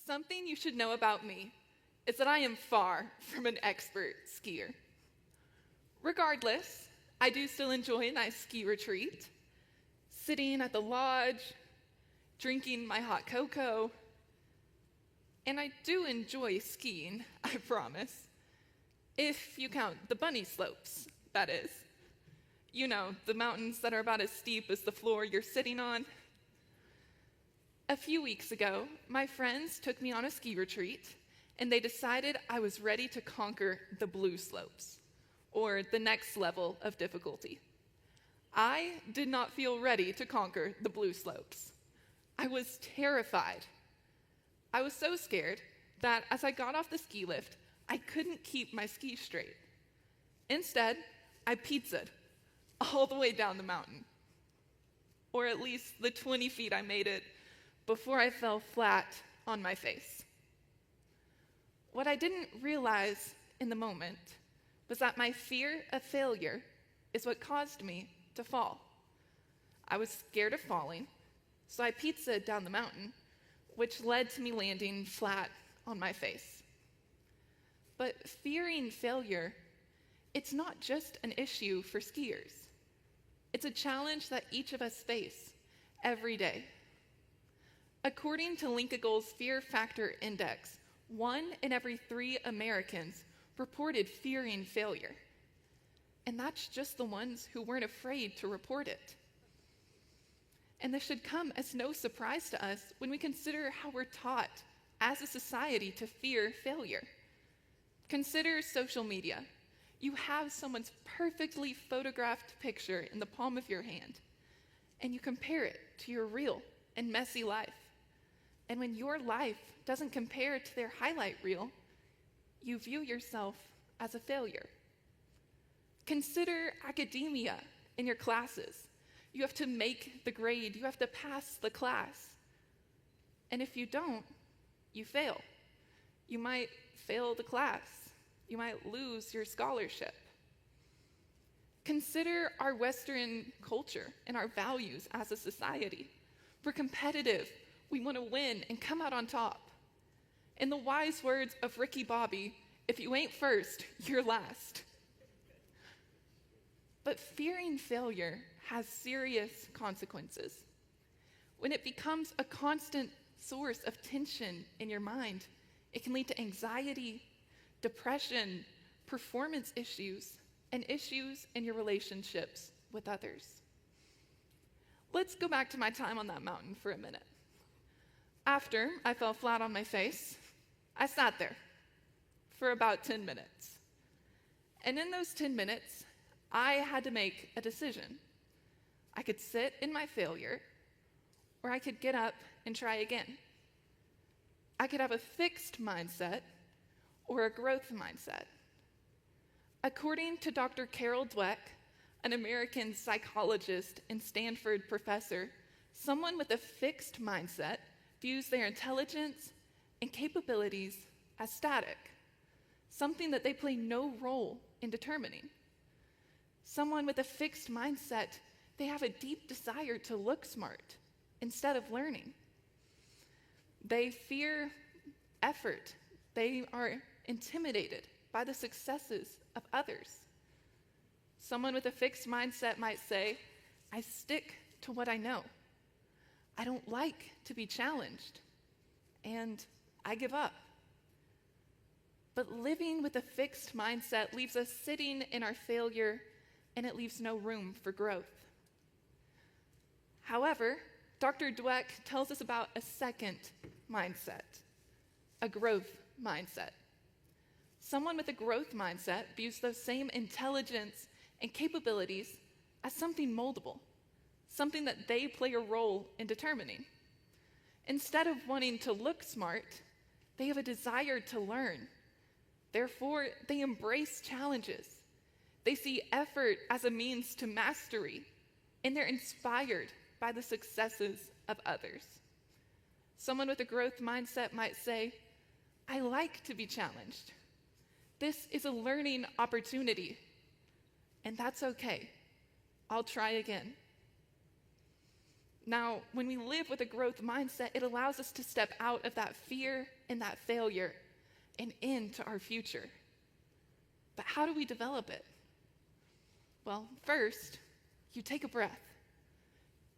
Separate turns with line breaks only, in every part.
Something you should know about me is that I am far from an expert skier. Regardless, I do still enjoy a nice ski retreat, sitting at the lodge, drinking my hot cocoa, and I do enjoy skiing, I promise, if you count the bunny slopes, that is. You know, the mountains that are about as steep as the floor you're sitting on. A few weeks ago, my friends took me on a ski retreat, and they decided I was ready to conquer the blue slopes, or the next level of difficulty. I did not feel ready to conquer the blue slopes. I was terrified. I was so scared that as I got off the ski lift, I couldn't keep my skis straight. Instead, I pizzaed all the way down the mountain, or at least the 20 feet I made it before I fell flat on my face. What I didn't realize in the moment was that my fear of failure is what caused me to fall. I was scared of falling, so I pizzaed down the mountain, which led to me landing flat on my face. But fearing failure, it's not just an issue for skiers. It's a challenge that each of us face every day. According to Linkagel's Fear Factor Index, 1 in every 3 Americans reported fearing failure. And that's just the ones who weren't afraid to report it. And this should come as no surprise to us when we consider how we're taught as a society to fear failure. Consider social media. You have someone's perfectly photographed picture in the palm of your hand, and you compare it to your real and messy life. And when your life doesn't compare to their highlight reel, you view yourself as a failure. Consider academia in your classes. You have to make the grade, you have to pass the class. And if you don't, you fail. You might fail the class. You might lose your scholarship. Consider our Western culture and our values as a society. We're competitive. We want to win and come out on top. In the wise words of Ricky Bobby, if you ain't first, you're last. But fearing failure has serious consequences. When it becomes a constant source of tension in your mind, it can lead to anxiety, depression, performance issues, and issues in your relationships with others. Let's go back to my time on that mountain for a minute. After I fell flat on my face, I sat there for about 10 minutes. And in those 10 minutes, I had to make a decision. I could sit in my failure, or I could get up and try again. I could have a fixed mindset or a growth mindset. According to Dr. Carol Dweck, an American psychologist and Stanford professor, someone with a fixed mindset views their intelligence and capabilities as static, something that they play no role in determining. Someone with a fixed mindset, they have a deep desire to look smart instead of learning. They fear effort. They are intimidated by the successes of others. Someone with a fixed mindset might say, I stick to what I know. I don't like to be challenged, and I give up. But living with a fixed mindset leaves us sitting in our failure, and it leaves no room for growth. However, Dr. Dweck tells us about a second mindset, a growth mindset. Someone with a growth mindset views those same intelligence and capabilities as something moldable, something that they play a role in determining. Instead of wanting to look smart, they have a desire to learn. Therefore, they embrace challenges. They see effort as a means to mastery, and they're inspired by the successes of others. Someone with a growth mindset might say, I like to be challenged. This is a learning opportunity, and that's okay. I'll try again. Now, when we live with a growth mindset, it allows us to step out of that fear and that failure and into our future. But how do we develop it? Well, first, you take a breath.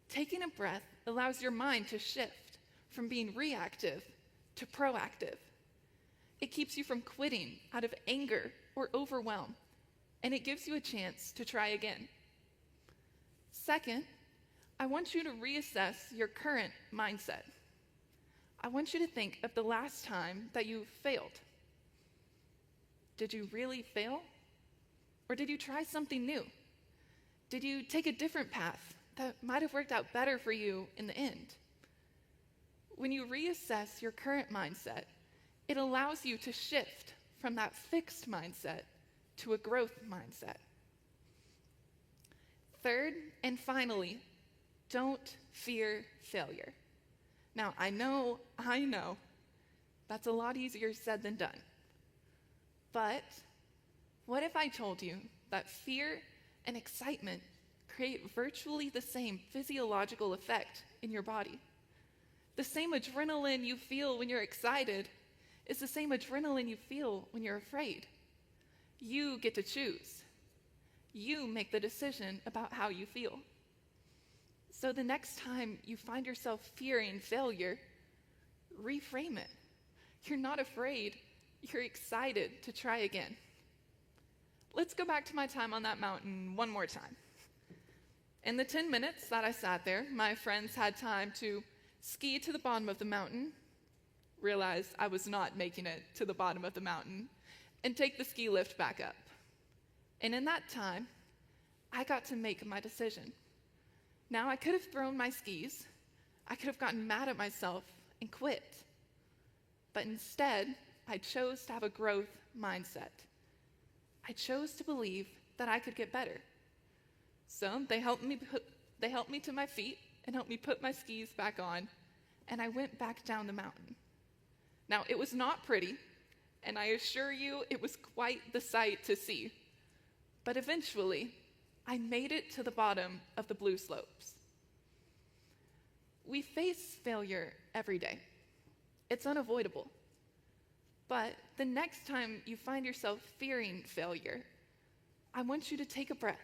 Taking a breath allows your mind to shift from being reactive to proactive. It keeps you from quitting out of anger or overwhelm, and it gives you a chance to try again. Second, I want you to reassess your current mindset. I want you to think of the last time that you failed. Did you really fail? Or did you try something new? Did you take a different path that might have worked out better for you in the end? When you reassess your current mindset, it allows you to shift from that fixed mindset to a growth mindset. Third, and finally, don't fear failure. Now, I know, that's a lot easier said than done. But what if I told you that fear and excitement create virtually the same physiological effect in your body? The same adrenaline you feel when you're excited is the same adrenaline you feel when you're afraid. You get to choose. You make the decision about how you feel. So the next time you find yourself fearing failure, reframe it. You're not afraid. You're excited to try again. Let's go back to my time on that mountain one more time. In the 10 minutes that I sat there, my friends had time to ski to the bottom of the mountain, realize I was not making it to the bottom of the mountain, and take the ski lift back up. And in that time, I got to make my decision. Now, I could have thrown my skis, I could have gotten mad at myself and quit. But instead, I chose to have a growth mindset. I chose to believe that I could get better. So they helped me to my feet and helped me put my skis back on, and I went back down the mountain. Now, it was not pretty, and I assure you it was quite the sight to see. But eventually, I made it to the bottom of the blue slopes. We face failure every day. It's unavoidable. But the next time you find yourself fearing failure, I want you to take a breath,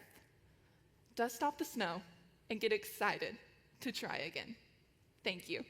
dust off the snow, and get excited to try again. Thank you.